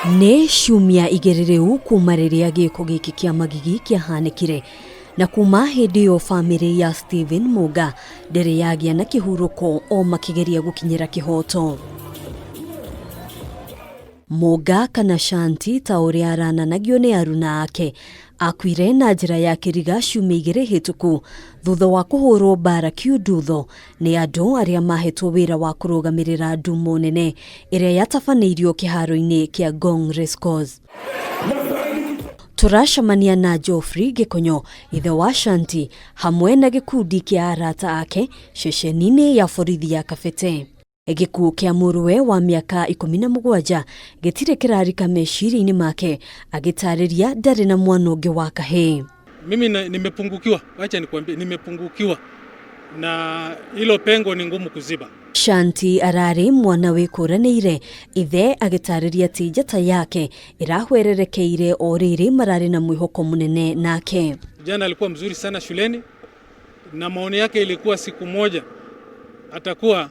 Nĩ ciumia igĩrĩ rĩu kuma rĩrĩa gĩko gĩkĩ kĩa magigi kĩahanĩkire, na kuma hĩndĩ ĩyo famĩlĩ ya Stephen Muga ndĩrĩ yagĩa na kĩhurũko o makĩgeria gũkinyĩra kĩhoto. Muga kana Shanti ta ũrĩa arananagio nĩ aruna ake akuire na njĩra ya kĩriga ciumia igĩrĩ hĩtũku thutha wa kũhũrwo mbara kiundutho nĩ andũ arĩa mahetwo wĩra wa kũrũgamĩrĩra ndumo nene ĩrĩa yatabanĩirio kĩharo-inĩ kĩa Ngong Racecourse. Turacemania na Geoffrey Gĩkonyo, ithe wa Shanti, hamwe na gĩkundi kĩa arata ake ceceni-inĩ ya borithi ya Kabete. Gĩkuũ kĩa mũrũwe wa mĩaka 17 gĩtirĩ kĩrarika meciria-inĩ make, agĩtarĩria ndarĩ na mwana ũngĩ wa kahĩĩ. Mimi nimepungukiwa, acha nikwambie, nimepungukiwa na hilo pengo ni ngumu kuziba. Shanti ararĩ mwana wĩkũranĩire, ithe agĩtarĩria atĩ njata yake ĩrahwererekeire o rĩrĩ mararĩ na mwĩhoko mũnene nake. Jana alikuwa mzuri sana shuleni na maoni yake ilikuwa siku moja atakuwa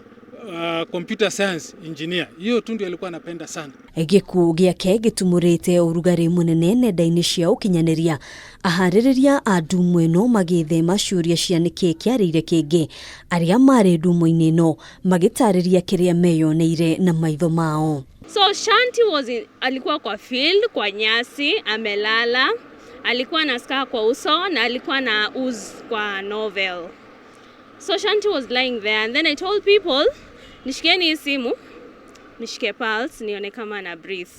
computer science engineer. Hiyo tu ndio alikuwa anapenda sana. Gĩkuũ gĩake gĩtumũrĩte ũrugarĩ mũnene nenda-inĩ cia ũkinyanĩria, aharĩrĩria a ndumo ĩno magĩthema ciũria cia nĩkĩ kĩarĩire kĩngĩ, arĩa marĩ ndumo-inĩ ĩno magĩtarĩria kĩrĩa meyoneire na maitho mao. So Shanti alikuwa kwa field, kwa nyasi, amelala, alikuwa na scar kwa uso na alikuwa na kwa novel. So Shanti was lying there and then I told people, nishikeni hii simu, nishike pulse, nione kama na breathe.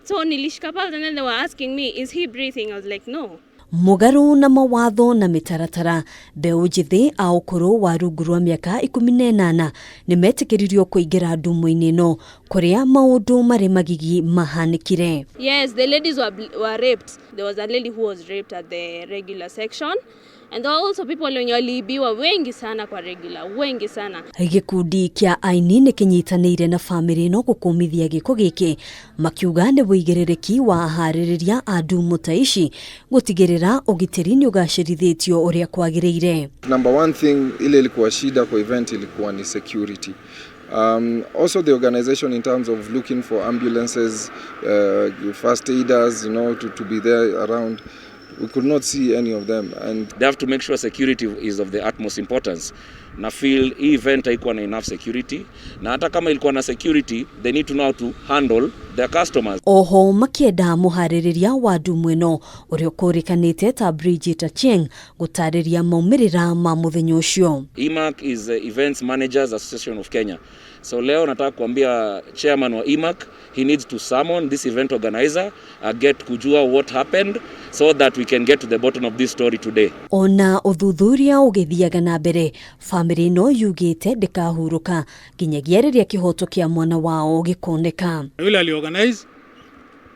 So nilishika pulse and then they were asking me, is he breathing? I was like, no. Mũgarũ na mawatho na mĩtaratara, mbeũ njĩthĩ a ũkũrũ wa rungu rwa mĩaka 18 nĩmetĩkĩririo kũingĩra ndumo-inĩ ĩno kũrĩa maũndũ marĩ magigi mahanĩkire. Yes, the ladies were raped. There was a lady who was raped at the regular section. And there were also people wenye waliibiwa wengi sana kwa regular, wengi sana. Gĩkundi kĩa aini nĩkĩnyitanĩire na famĩlĩ ĩno gũkũmithia gĩko gĩkĩ, makiuga nĩ wĩigĩrĩrĩki wa aharĩrĩria a ndumo ta ici gũtigĩrĩra ũgitĩri nĩ ũgacĩrithĩtio ũrĩa kwagĩrĩire. Number one thing ile ilikuwa shida kwa event ilikuwa ni security. Also the organization in terms of looking for ambulances, first aiders, to be there around. We could not see any of them, and they have to make sure security is of the utmost importance. Na feel event haikuwa na enough security, na hata kama ilikuwa na security, they need to know how to handle their customers. Oho makĩenda mũharĩrĩria wa ndumo ĩno ũrĩa ũkũrĩkanĩte ta Bridget Achieng gũtarĩria maumĩrĩra ma mũthenya ũcio. IMAC is the Events Managers Association of Kenya. So leo nataka kuambia chairman wa IMAC, he needs to summon this event organizer, get kujua what happened so that we can get to the bottom of this story today. Ona ũthuthuria ũgĩthiaga na mbere, famĩlĩ ĩno yugĩte ndĩkahurũka nginyagia rĩrĩa kĩhoto kĩa mwana wao gĩkoneka. Yule aliorganize,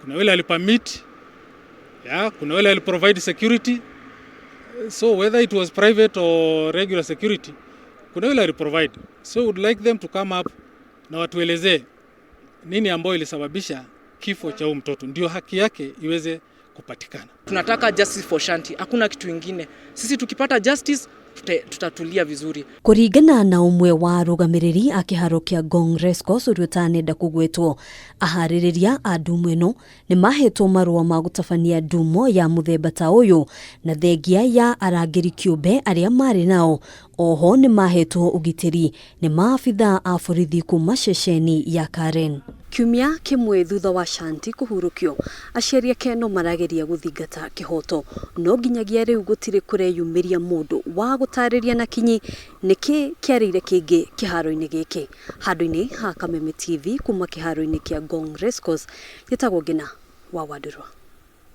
kuna yule alipermit, kuna yule aliprovide security. So whether it was private or regular security, kuna yule aliprovide. So we would like them to come up na watuelezee nini ambayo ilisababisha kifo cha mtoto, ndio haki yake iweze kupatikana. Tunataka justice for Shanti, hakuna kitu kingine. Sisi tukipata justice tutatulia vizuri. Kũringana na ũmwe wa arũgamĩrĩri a kĩharo kĩa Ngong Racecourse ũrĩa ũtanenda kũgwetwo, aharĩrĩria a ndumo ĩno nĩ mahetwo marũa ma gũtabania ndumo ya mũthemba ta ũyũ na thengia ya arangĩri kĩũmbe arĩa marĩ nao. Oho nĩ mahetwo ũgitĩri nĩ maabithaa a borithi kuma ceceni ya Karen. Kiumia kĩmwe thutha wa Shanti kũhurũkio, aciari ake no marageria gũthingata kĩhoto, no nginyagia rĩu gũtirĩ kũreyumĩria mũndũ wa gũtarĩria na kinyi nĩkĩ kĩarĩire kĩngĩ kĩharo-inĩ gĩkĩ. Handũ-inĩ ha Kameme TV kuma kĩharo-inĩ kĩa Ngong Racecourse, gĩtagwo Ngina wa Wadũrwa.